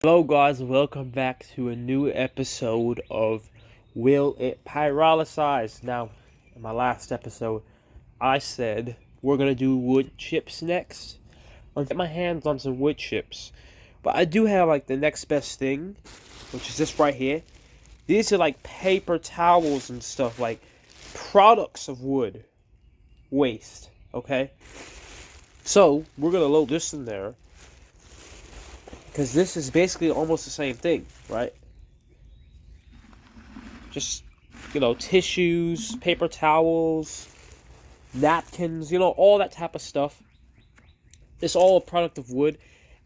Hello guys, welcome back to a new episode of Will It Pyrolysize? Now, in my last episode, I said we're gonna do wood chips next. I'll get my hands on some wood chips. But I do have like the next best thing, which is this right here. These are like paper towels and stuff, like products of wood waste, okay? So, we're gonna load this in there. Because this is basically almost the same thing, right? Just, tissues, paper towels, napkins, all that type of stuff. It's all a product of wood.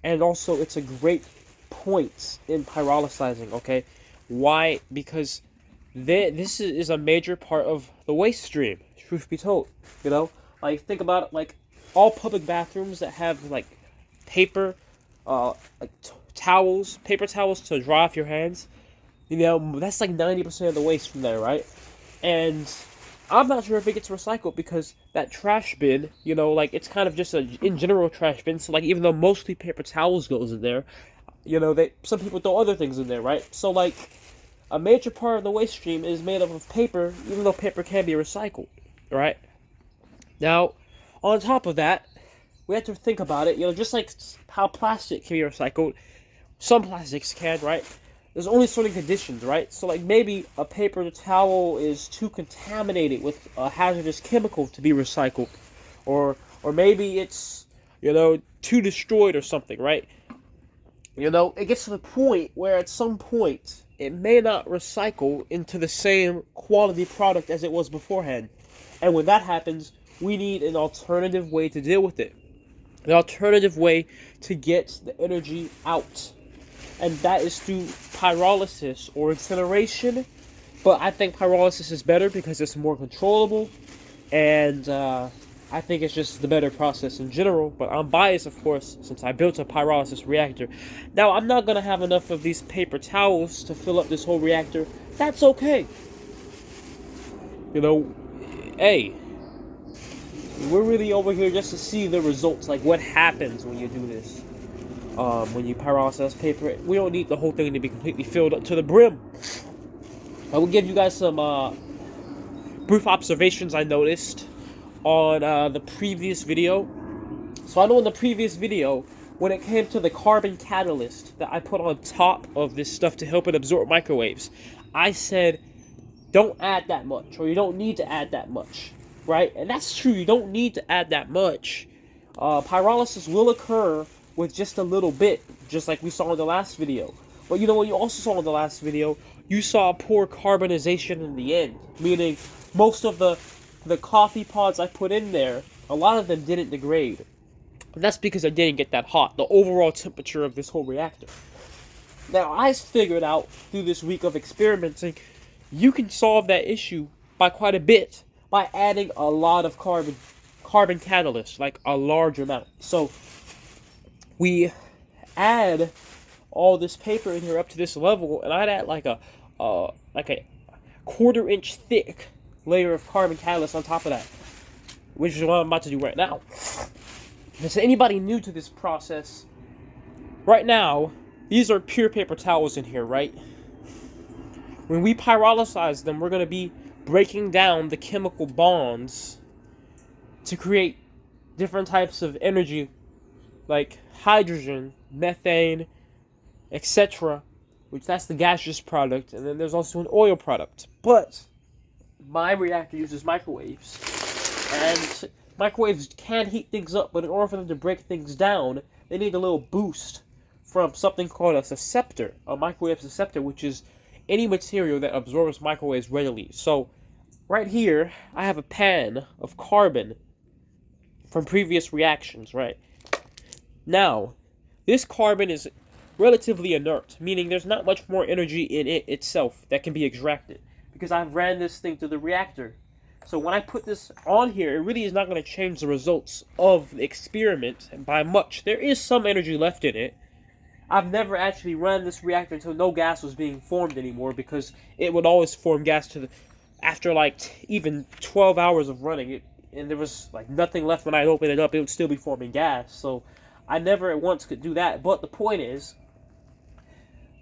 And also, it's a great point in pyrolysizing, okay? Why? Because this is a major part of the waste stream, truth be told. Like, think about it, like, all public bathrooms that have, like, paper towels, paper towels to dry off your hands. That's like 90% of the waste from there, right? And I'm not sure if it gets recycled because that trash bin, like it's kind of just a in general trash bin. So like even though mostly paper towels goes in there, some people throw other things in there, right? So like a major part of the waste stream is made up of paper, even though paper can be recycled, right? Now, on top of that, we have to think about it, just like how plastic can be recycled, some plastics can, right? There's only certain conditions, right? So, like, maybe a paper towel is too contaminated with a hazardous chemical to be recycled. Or maybe it's, too destroyed or something, right? It gets to the point where at some point, it may not recycle into the same quality product as it was beforehand. And when that happens, we need an alternative way to deal with it. An alternative way to get the energy out. And that is through pyrolysis or incineration. But I think pyrolysis is better because it's more controllable. And I think it's just the better process in general. But I'm biased, of course, since I built a pyrolysis reactor. Now, I'm not going to have enough of these paper towels to fill up this whole reactor. That's okay. Hey, we're really over here just to see the results, like what happens when you do this. When you pyrolyze paper, we don't need the whole thing to be completely filled up to the brim. I will give you guys some brief observations I noticed on the previous video. So I know in the previous video, when it came to the carbon catalyst that I put on top of this stuff to help it absorb microwaves, I said, don't add that much, or you don't need to add that much. Right? And that's true, you don't need to add that much. Pyrolysis will occur with just a little bit, just like we saw in the last video. But what you also saw in the last video, you saw poor carbonization in the end. Meaning, most of the coffee pods I put in there, a lot of them didn't degrade. And that's because I didn't get that hot, the overall temperature of this whole reactor. Now, I figured out through this week of experimenting, you can solve that issue by quite a bit. By adding a lot of carbon catalyst, like a large amount. So we add all this paper in here up to this level, and I'd add like a quarter-inch thick layer of carbon catalyst on top of that, which is what I'm about to do right now. And to anybody new to this process, right now, these are pure paper towels in here, right? When we pyrolysize them, we're going to be breaking down the chemical bonds to create different types of energy like hydrogen, methane, etc., which that's the gaseous product, and then there's also an oil product. But my reactor uses microwaves, and microwaves can heat things up, but in order for them to break things down, they need a little boost from something called a susceptor, a microwave susceptor, which is any material that absorbs microwaves readily. So, right here, I have a pan of carbon from previous reactions, right? Now, this carbon is relatively inert, meaning there's not much more energy in it itself that can be extracted, because I've ran this thing through the reactor. So when I put this on here, it really is not going to change the results of the experiment by much. There is some energy left in it. I've never actually run this reactor until no gas was being formed anymore, because it would always form gas after like even 12 hours of running it, and there was like nothing left when I'd open it up. It would still be forming gas. So I never at once could do that. But the point is,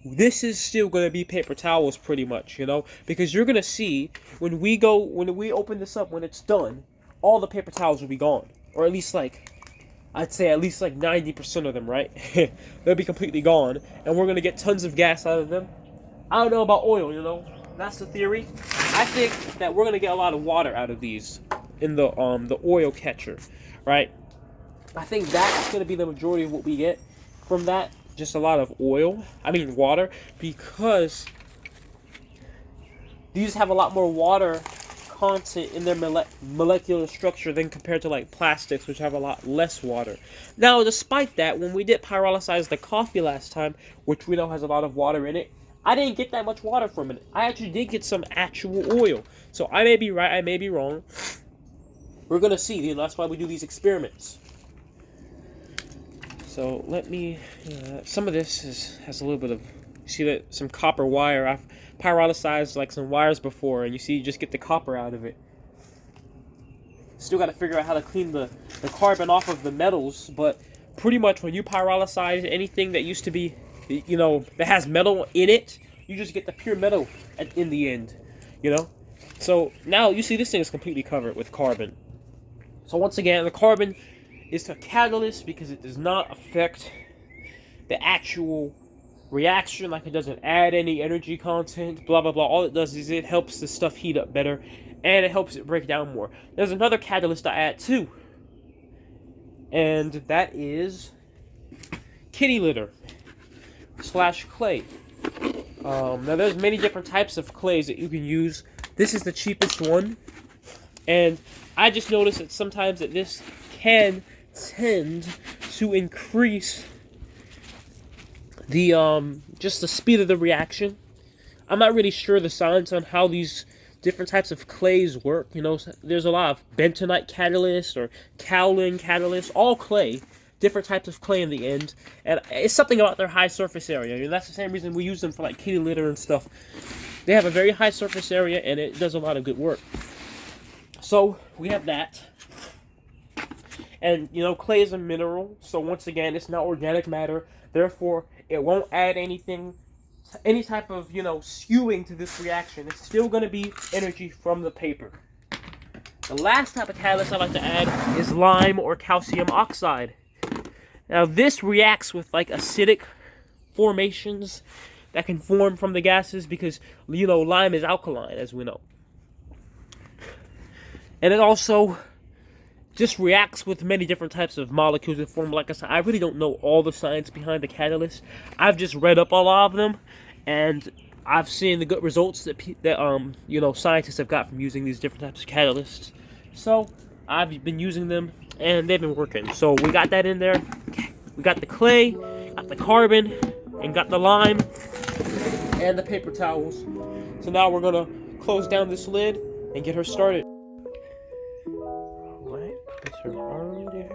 this is still going to be paper towels pretty much, you know, because you're going to see when we open this up, when it's done, all the paper towels will be gone, or at least like, I'd say at least like 90% of them, right? They'll be completely gone, and we're going to get tons of gas out of them. I don't know about oil, you know, that's the theory. I think that we're going to get a lot of water out of these in the oil catcher, right? I think that's going to be the majority of what we get from that. Just a lot of water, because these have a lot more water content in their molecular structure than compared to like plastics, which have a lot less water. Now, despite that, when we did pyrolysize the coffee last time, which we know has a lot of water in it, I didn't get that much water from it. I actually did get some actual oil. So I may be right, I may be wrong. We're gonna see, you know, that's why we do these experiments. So let me, some of this has a little bit of, see that some copper wire. I've pyrolyzed like some wires before, and you see you just get the copper out of it. Still got to figure out how to clean the carbon off of the metals, but pretty much when you pyrolyze anything that used to be, you know, that has metal in it, you just get the pure metal in the end, you know? So now you see this thing is completely covered with carbon. So once again, the carbon is a catalyst because it does not affect the actual reaction, like it doesn't add any energy content, blah blah blah. All it does is it helps the stuff heat up better, and it helps it break down more. There's another catalyst I add too, and that is kitty litter / clay. Now there's many different types of clays that you can use. This is the cheapest one, and I just noticed that sometimes that this can tend to increase the just the speed of the reaction. I'm not really sure the science on how these different types of clays work. You know, there's a lot of bentonite catalyst or kaolin catalyst, all clay, different types of clay in the end, and it's something about their high surface area. You know, that's the same reason we use them for like kitty litter and stuff. They have a very high surface area, and it does a lot of good work. So we have that. And, you know, clay is a mineral, so once again, it's not organic matter. Therefore, it won't add anything, any type of, you know, skewing to this reaction. It's still going to be energy from the paper. The last type of catalyst I like to add is lime or calcium oxide. Now, this reacts with, like, acidic formations that can form from the gases because, you know, lime is alkaline, as we know. And it also just reacts with many different types of molecules that form. Like I said, I really don't know all the science behind the catalyst. I've just read up a lot of them, and I've seen the good results that you know, scientists have got from using these different types of catalysts. So I've been using them, and they've been working. So we got that in there. We got the clay, got the carbon, and got the lime, and the paper towels. So now we're gonna close down this lid and get her started. Place her arm there.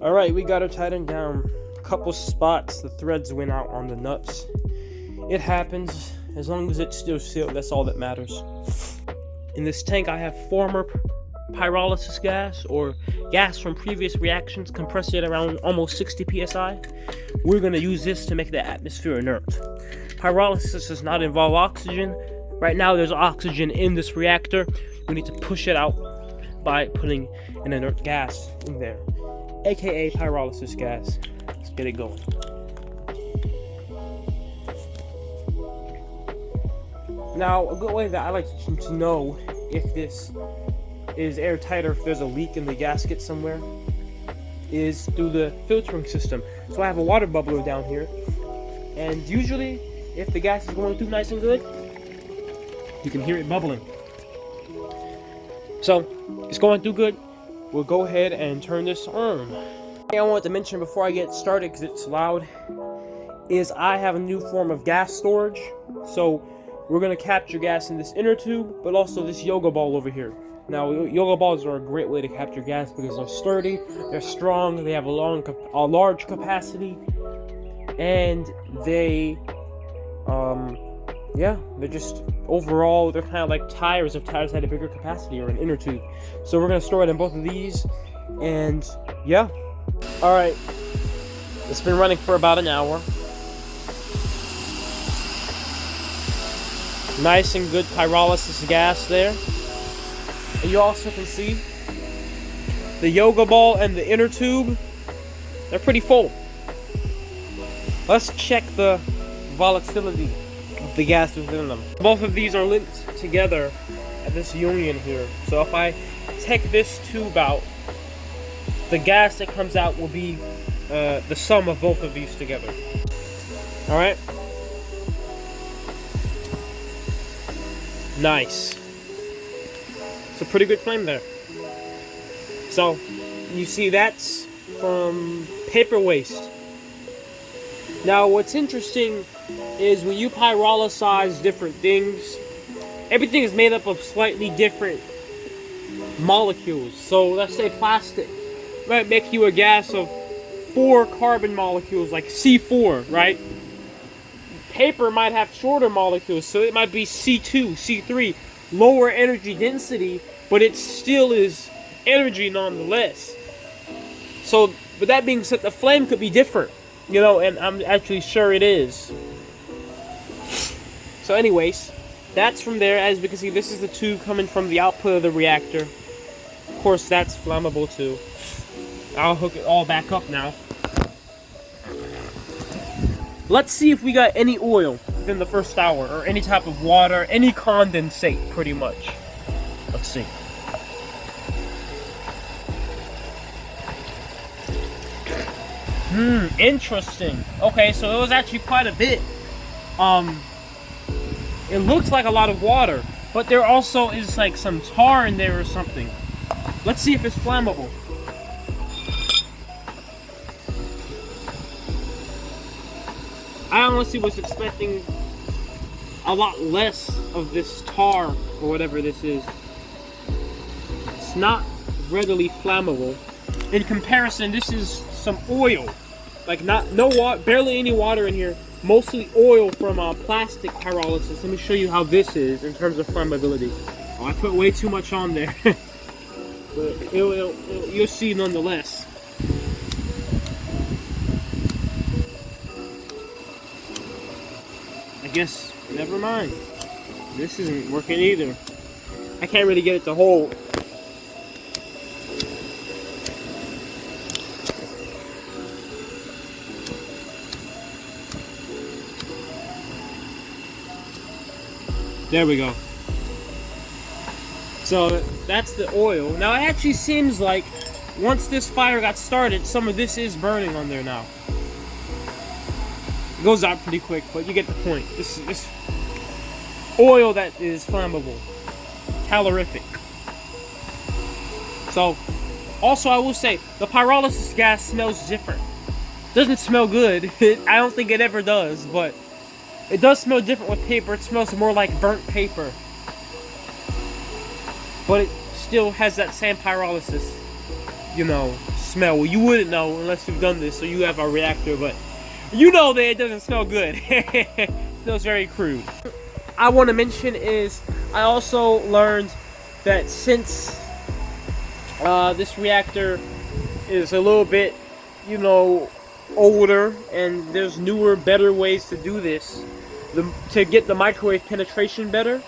Alright, we got her tightened down. A couple spots, the threads went out on the nuts. It happens. As long as it's still sealed, that's all that matters. In this tank, I have former pyrolysis gas, or gas from previous reactions, compressed at around almost 60 psi. We're going to use this to make the atmosphere inert. Pyrolysis does not involve oxygen. Right now there's oxygen in this reactor. We need to push it out by putting an inert gas in there, aka pyrolysis gas. Let's get it going. Now, a good way that I like to know if this is airtight or if there's a leak in the gasket somewhere is through the filtering system. So I have a water bubbler down here, and usually if the gas is going through nice and good, you can hear it bubbling. So it's going through good. We'll go ahead and turn this on. Thing I wanted to mention before I get started, because it's loud, is I have a new form of gas storage. So we're going to capture gas in this inner tube, but also this yoga ball over here. Now, yoga balls are a great way to capture gas because they're sturdy, they're strong, they have a large capacity, and they, they're just overall they're kind of like tires if tires had a bigger capacity or an inner tube. So we're gonna store it in both of these, and yeah. All right, it's been running for about an hour. Nice and good pyrolysis gas there. And you also can see the yoga ball and the inner tube, they're pretty full. Let's check the volatility of the gas within them. Both of these are linked together at this union here. So if I take this tube out, the gas that comes out will be the sum of both of these together. All right. Nice. It's a pretty good flame there. So you see that's from paper waste. Now what's interesting is when you pyrolysize different things, everything is made up of slightly different molecules. So let's say plastic might make you a gas of 4 carbon molecules, like C4, right? Paper might have shorter molecules, so it might be C2, C3, lower energy density, but it still is energy nonetheless. So, but that being said, the flame could be different, you know, and I'm actually sure it is. So anyways, that's from there. As we can see, this is the tube coming from the output of the reactor. Of course, that's flammable too. I'll hook it all back up now. Let's see if we got any oil within the first hour, or any type of water, any condensate, pretty much. Let's see. Interesting. Okay, so it was actually quite a bit. It looks like a lot of water, but there also is like some tar in there or something. Let's see if it's flammable. I honestly was expecting a lot less of this tar or whatever this is. It's not readily flammable. In comparison, this is some oil. Like barely any water in here. Mostly oil from plastic pyrolysis. Let me show you how this is in terms of flammability. Oh, I put way too much on there. But you'll see nonetheless. I guess, never mind. This isn't working either. I can't really get it to hold. There we go. So that's the oil. Now it actually seems like once this fire got started, some of this is burning on there now. It goes out pretty quick, but you get the point. This oil that is flammable, calorific. So, also I will say, the pyrolysis gas smells different. Doesn't smell good. I don't think it ever does, but it does smell different with paper. It smells more like burnt paper. But it still has that same pyrolysis, you know, smell. Well, you wouldn't know unless you've done this, so you have a reactor, but you know that it doesn't smell good. It smells very crude. I want to mention is, I also learned that since this reactor is a little bit, you know, older, and there's newer, better ways to do this, to get the microwave penetration better,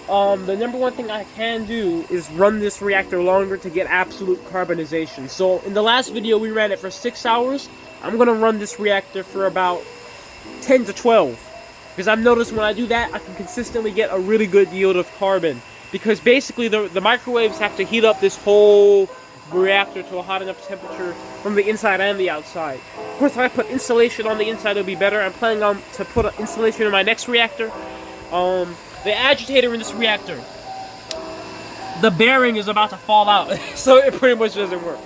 the number one thing I can do is run this reactor longer to get absolute carbonization. So in the last video we ran it for 6 hours. I'm gonna run this reactor for about 10 to 12, because I've noticed when I do that I can consistently get a really good yield of carbon, because basically the microwaves have to heat up this whole reactor to a hot enough temperature from the inside and the outside. Of course, if I put insulation on the inside, it'll be better. I'm planning on to put insulation in my next reactor. The agitator in this reactor, the bearing is about to fall out, so it pretty much doesn't work.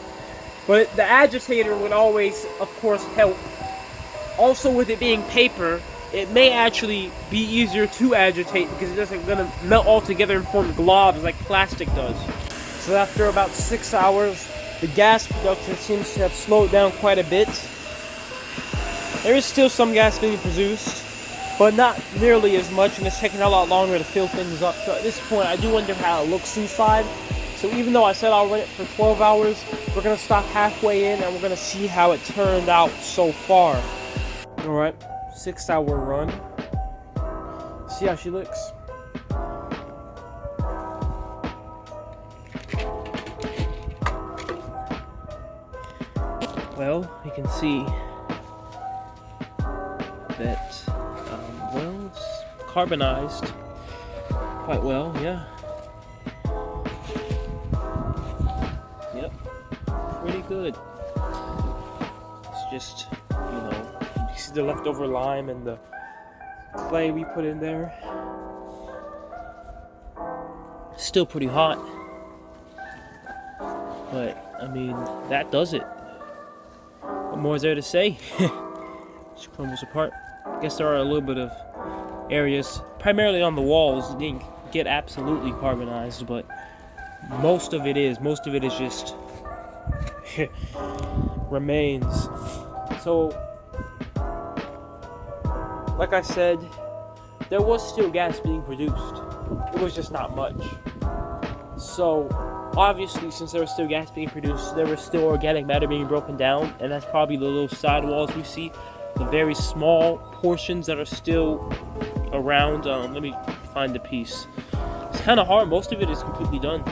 But the agitator would always, of course, help. Also, with it being paper, it may actually be easier to agitate because it doesn't gonna melt all together and form globs like plastic does. So after about 6 hours, the gas production seems to have slowed down quite a bit. There is still some gas being produced, but not nearly as much, and it's taking a lot longer to fill things up. So at this point, I do wonder how it looks inside. So even though I said I'll run it for 12 hours, we're going to stop halfway in, and we're going to see how it turned out so far. Alright, 6-hour run. See how she looks. Well, you can see that, well, it's carbonized quite well, yeah. Yep, pretty good. It's just, you know, you see the leftover lime and the clay we put in there. Still pretty hot, but I mean, that does it. What more is there to say? Just crumbles apart. I guess there are a little bit of areas, primarily on the walls, that didn't get absolutely carbonized, but most of it is just remains. So, like I said, there was still gas being produced. It was just not much. So, obviously, since there was still gas being produced, there was still organic matter being broken down, and that's probably the little side walls we see, the very small portions that are still around. Let me find the piece. It's kind of hard. Most of it is completely done.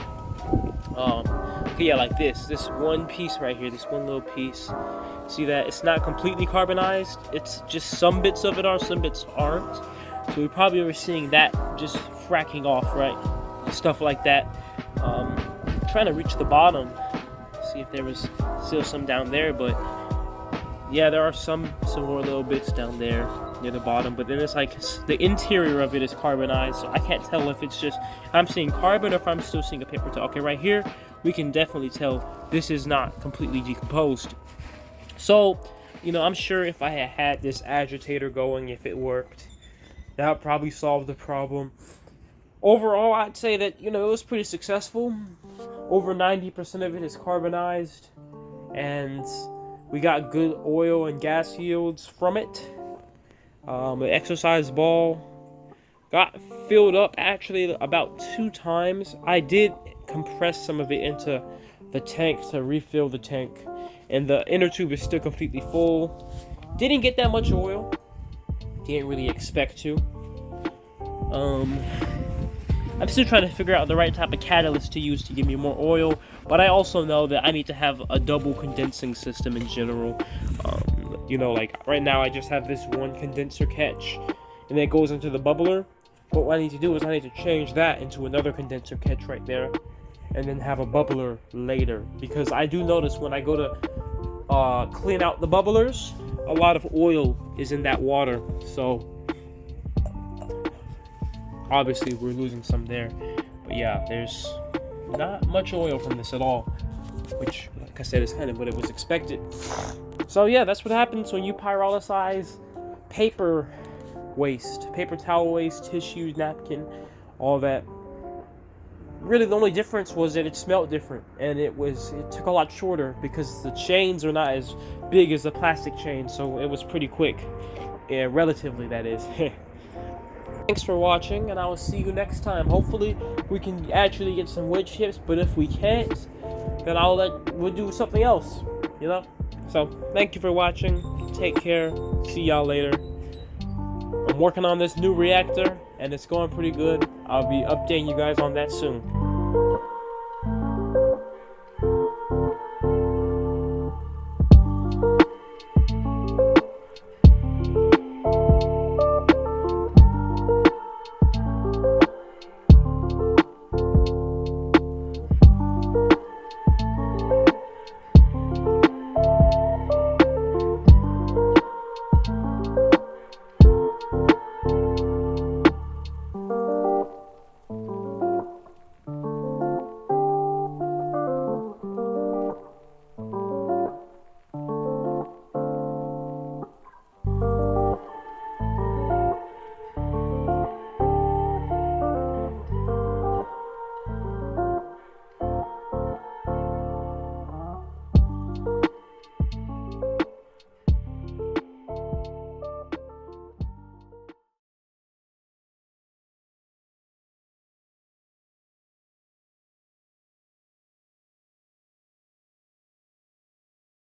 Okay, yeah, like this one piece right here, this one little piece. See that? It's not completely carbonized. It's just some bits of it are, some bits aren't. So we probably were seeing that just fracking off, right? Stuff like that. Trying to reach the bottom, see if there was still some down there, but yeah, there are some more little bits down there near the bottom, but then it's like the interior of it is carbonized, so I can't tell if it's just I'm seeing carbon or if I'm still seeing a paper towel. Okay, right here we can definitely tell this is not completely decomposed. So, you know, I'm sure if I had this agitator going, if it worked, that would probably solve the problem. Overall, I'd say that, you know, it was pretty successful. Over 90% of it is carbonized, and we got good oil and gas yields from it. The exercise ball got filled up actually about 2 times. I did compress some of it into the tank to refill the tank, and the inner tube is still completely full. Didn't get that much oil. Didn't really expect to. I'm still trying to figure out the right type of catalyst to use to give me more oil, but I also know that I need to have a double condensing system in general. You know, like right now I just have this one condenser catch, and it goes into the bubbler. But what I need to do is I need to change that into another condenser catch right there, and then have a bubbler later. Because I do notice when I go to clean out the bubblers, a lot of oil is in that water, so obviously we're losing some there. But yeah, there's not much oil from this at all, which, like I said, is kind of what it was expected. So yeah, that's what happens when you pyrolysize paper waste, paper towel waste, tissues, napkin, all that. Really the only difference was that it smelled different, and it took a lot shorter because the chains are not as big as the plastic chains, so it was pretty quick. Yeah, relatively, that is. Thanks for watching, and I will see you next time. Hopefully we can actually get some wood chips, but if we can't, then we'll do something else, you know? So thank you for watching. Take care. See y'all later. I'm working on this new reactor, and it's going pretty good. I'll be updating you guys on that soon.